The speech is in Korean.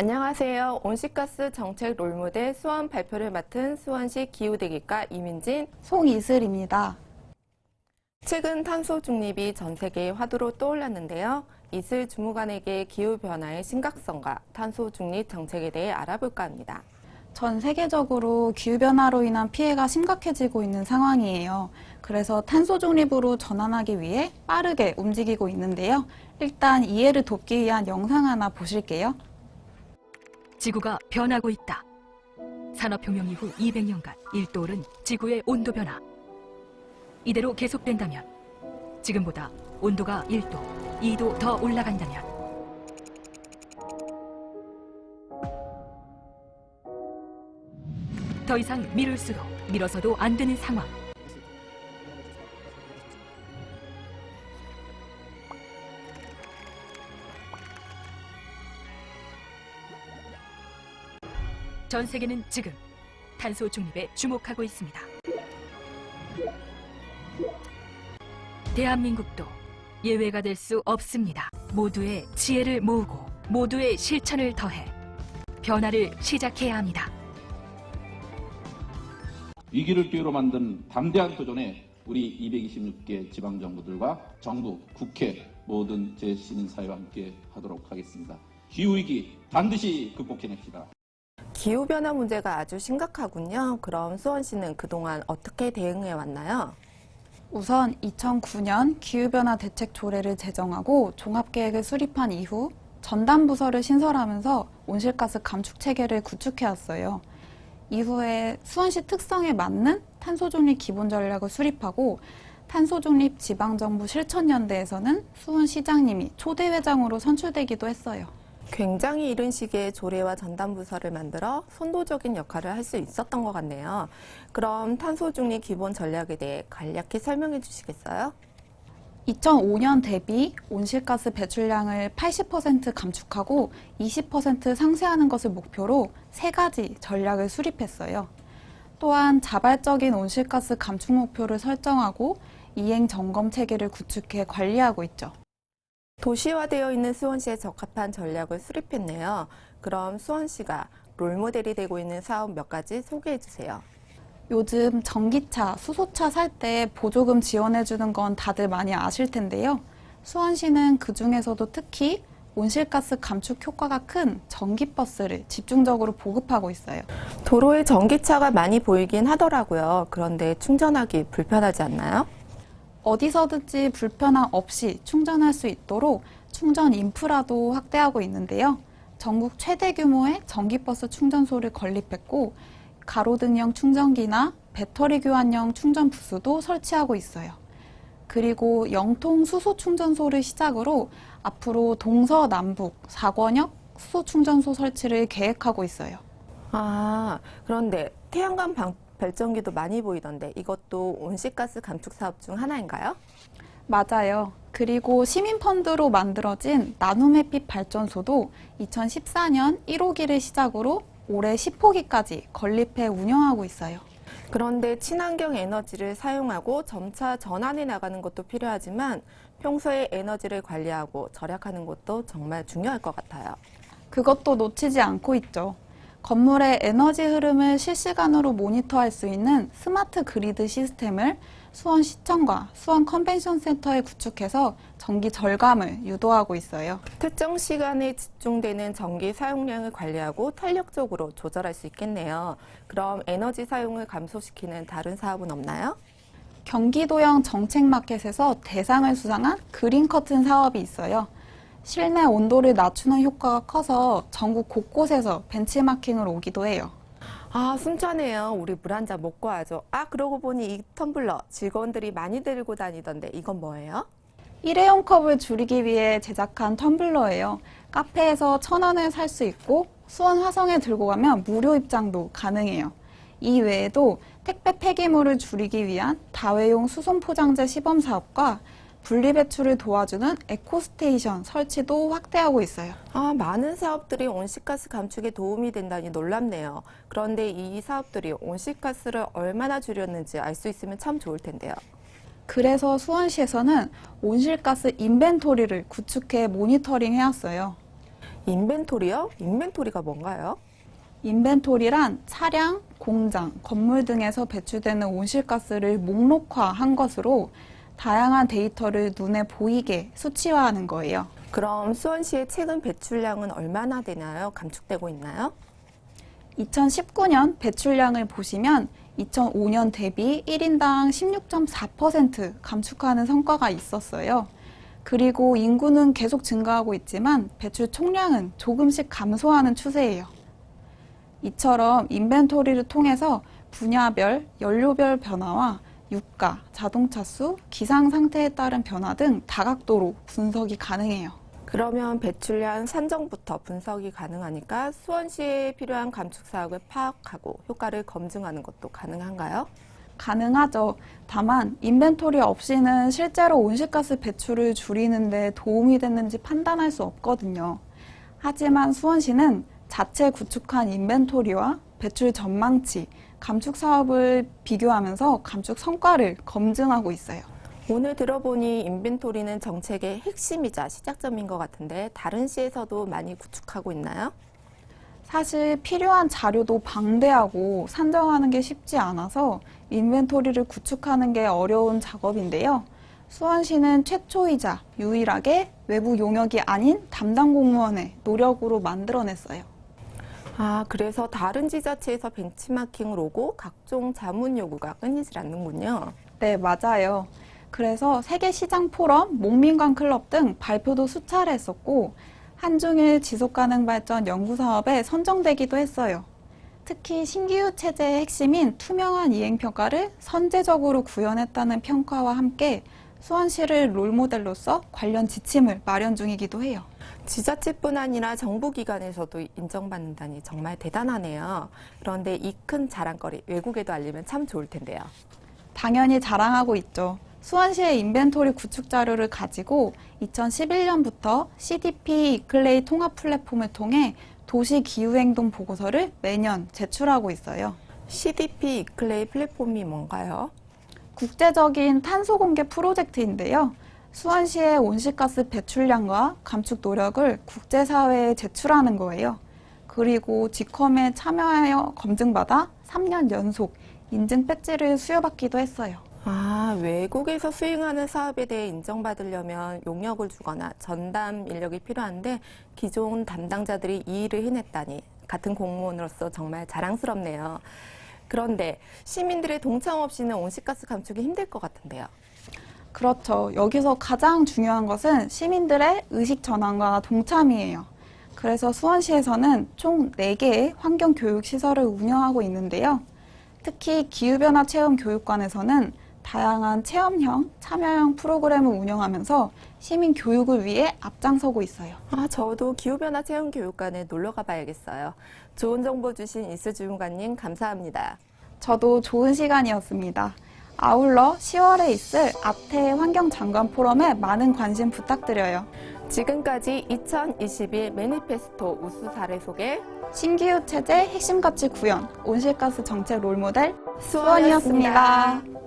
안녕하세요. 온실가스 정책 롤모델 수원 발표를 맡은 수원시 기후대기과 이민진, 송이슬입니다. 최근 탄소 중립이 전 세계의 화두로 떠올랐는데요. 이슬 주무관에게 기후변화의 심각성과 탄소 중립 정책에 대해 알아볼까 합니다. 전 세계적으로 기후변화로 인한 피해가 심각해지고 있는 상황이에요. 그래서 탄소 중립으로 전환하기 위해 빠르게 움직이고 있는데요. 일단 이해를 돕기 위한 영상 하나 보실게요. 지구가 변하고 있다. 산업혁명 이후 200년간 1도 오른 지구의 온도 변화. 이대로 계속된다면 지금보다 온도가 1도, 2도 더 올라간다면 더 이상 미룰수록 미뤄서도 안 되는 상황. 전 세계는 지금 탄소 중립에 주목하고 있습니다. 대한민국도 예외가 될 수 없습니다. 모두의 지혜를 모으고 모두의 실천을 더해 변화를 시작해야 합니다. 위기를 기회로 만든 담대한 도전에 우리 226개 지방정부들과 정부, 국회, 모든 제시민사회와 함께 하도록 하겠습니다. 기후위기 반드시 극복해냅시다. 기후변화 문제가 아주 심각하군요. 그럼 수원시는 그동안 어떻게 대응해 왔나요? 우선 2009년 기후변화 대책 조례를 제정하고 종합계획을 수립한 이후 전담부서를 신설하면서 온실가스 감축 체계를 구축해왔어요. 이후에 수원시 특성에 맞는 탄소중립 기본전략을 수립하고 탄소중립 지방정부 실천연대에서는 수원시장님이 초대회장으로 선출되기도 했어요. 굉장히 이른 시기에 조례와 전담부서를 만들어 선도적인 역할을 할 수 있었던 것 같네요. 그럼 탄소 중립 기본 전략에 대해 간략히 설명해 주시겠어요? 2005년 대비 온실가스 배출량을 80% 감축하고 20% 상쇄하는 것을 목표로 3가지 전략을 수립했어요. 또한 자발적인 온실가스 감축 목표를 설정하고 이행 점검 체계를 구축해 관리하고 있죠. 도시화되어 있는 수원시에 적합한 전략을 수립했네요. 그럼 수원시가 롤모델이 되고 있는 사업 몇 가지 소개해 주세요. 요즘 전기차, 수소차 살 때 보조금 지원해주는 건 다들 많이 아실 텐데요. 수원시는 그중에서도 특히 온실가스 감축 효과가 큰 전기버스를 집중적으로 보급하고 있어요. 도로에 전기차가 많이 보이긴 하더라고요. 그런데 충전하기 불편하지 않나요? 어디서든지 불편함 없이 충전할 수 있도록 충전 인프라도 확대하고 있는데요. 전국 최대 규모의 전기버스 충전소를 건립했고 가로등형 충전기나 배터리 교환용 충전 부스도 설치하고 있어요. 그리고 영통 수소 충전소를 시작으로 앞으로 동서남북 4권역 수소 충전소 설치를 계획하고 있어요. 그런데 태양광 발전기도 많이 보이던데 이것도 온실가스 감축 사업 중 하나인가요? 맞아요. 그리고 시민펀드로 만들어진 나눔햇빛 발전소도 2014년 1호기를 시작으로 올해 10호기까지 건립해 운영하고 있어요. 그런데 친환경 에너지를 사용하고 점차 전환해 나가는 것도 필요하지만 평소에 에너지를 관리하고 절약하는 것도 정말 중요할 것 같아요. 그것도 놓치지 않고 있죠. 건물의 에너지 흐름을 실시간으로 모니터할 수 있는 스마트 그리드 시스템을 수원시청과 수원 컨벤션 센터에 구축해서 전기 절감을 유도하고 있어요. 특정 시간에 집중되는 전기 사용량을 관리하고 탄력적으로 조절할 수 있겠네요. 그럼 에너지 사용을 감소시키는 다른 사업은 없나요? 경기도형 정책마켓에서 대상을 수상한 그린커튼 사업이 있어요. 실내 온도를 낮추는 효과가 커서 전국 곳곳에서 벤치마킹을 오기도 해요. 순차네요. 우리 물 한 잔 먹고 하죠. 그러고 보니 이 텀블러 직원들이 많이 들고 다니던데 이건 뭐예요? 일회용 컵을 줄이기 위해 제작한 텀블러예요. 카페에서 1,000원에 살 수 있고 수원 화성에 들고 가면 무료 입장도 가능해요. 이 외에도 택배 폐기물을 줄이기 위한 다회용 수송 포장재 시범 사업과 분리배출을 도와주는 에코스테이션 설치도 확대하고 있어요. 많은 사업들이 온실가스 감축에 도움이 된다니 놀랍네요. 그런데 이 사업들이 온실가스를 얼마나 줄였는지 알 수 있으면 참 좋을 텐데요. 그래서 수원시에서는 온실가스 인벤토리를 구축해 모니터링 해왔어요. 인벤토리요? 인벤토리가 뭔가요? 인벤토리란 차량, 공장, 건물 등에서 배출되는 온실가스를 목록화한 것으로 다양한 데이터를 눈에 보이게 수치화하는 거예요. 그럼 수원시의 최근 배출량은 얼마나 되나요? 감축되고 있나요? 2019년 배출량을 보시면 2005년 대비 1인당 16.4% 감축하는 성과가 있었어요. 그리고 인구는 계속 증가하고 있지만 배출 총량은 조금씩 감소하는 추세예요. 이처럼 인벤토리를 통해서 분야별, 연료별 변화와 유가, 자동차 수, 기상 상태에 따른 변화 등 다각도로 분석이 가능해요. 그러면 배출량 산정부터 분석이 가능하니까 수원시에 필요한 감축 사업을 파악하고 효과를 검증하는 것도 가능한가요? 가능하죠. 다만 인벤토리 없이는 실제로 온실가스 배출을 줄이는 데 도움이 됐는지 판단할 수 없거든요. 하지만 수원시는 자체 구축한 인벤토리와 배출 전망치, 감축 사업을 비교하면서 감축 성과를 검증하고 있어요. 오늘 들어보니 인벤토리는 정책의 핵심이자 시작점인 것 같은데 다른 시에서도 많이 구축하고 있나요? 사실 필요한 자료도 방대하고 산정하는 게 쉽지 않아서 인벤토리를 구축하는 게 어려운 작업인데요. 수원시는 최초이자 유일하게 외부 용역이 아닌 담당 공무원의 노력으로 만들어냈어요. 아, 그래서 다른 지자체에서 벤치마킹을 오고 각종 자문 요구가 끊이질 않는군요. 네, 맞아요. 그래서 세계시장 포럼, 목민관 클럽 등 발표도 수차례 했었고 한중일 지속가능 발전 연구 사업에 선정되기도 했어요. 특히 신기후 체제의 핵심인 투명한 이행평가를 선제적으로 구현했다는 평가와 함께 수원시를 롤모델로서 관련 지침을 마련 중이기도 해요. 지자체뿐 아니라 정부기관에서도 인정받는다니 정말 대단하네요. 그런데 이 큰 자랑거리 외국에도 알리면 참 좋을 텐데요. 당연히 자랑하고 있죠. 수원시의 인벤토리 구축 자료를 가지고 2011년부터 CDP 이클레이 통합 플랫폼을 통해 도시 기후행동 보고서를 매년 제출하고 있어요. CDP 이클레이 플랫폼이 뭔가요? 국제적인 탄소 공개 프로젝트인데요. 수원시의 온실가스 배출량과 감축 노력을 국제사회에 제출하는 거예요. 그리고 지컴에 참여하여 검증받아 3년 연속 인증 배지를 수여받기도 했어요. 아, 외국에서 수행하는 사업에 대해 인정받으려면 용역을 주거나 전담 인력이 필요한데 기존 담당자들이 이 일을 해냈다니 같은 공무원으로서 정말 자랑스럽네요. 그런데 시민들의 동참 없이는 온실가스 감축이 힘들 것 같은데요. 그렇죠. 여기서 가장 중요한 것은 시민들의 의식 전환과 동참이에요. 그래서 수원시에서는 총 4개의 환경교육시설을 운영하고 있는데요. 특히 기후변화 체험 교육관에서는 다양한 체험형, 참여형 프로그램을 운영하면서 시민 교육을 위해 앞장서고 있어요. 아, 저도 기후변화 체험 교육관에 놀러 가봐야겠어요. 좋은 정보 주신 이수주무관님 감사합니다. 저도 좋은 시간이었습니다. 아울러 10월에 있을 아태 환경장관 포럼에 많은 관심 부탁드려요. 지금까지 2021 매니페스토 우수 사례 소개 신기후 체제 핵심 가치 구현, 온실가스 정책 롤모델 수원이었습니다. 수원이었습니다.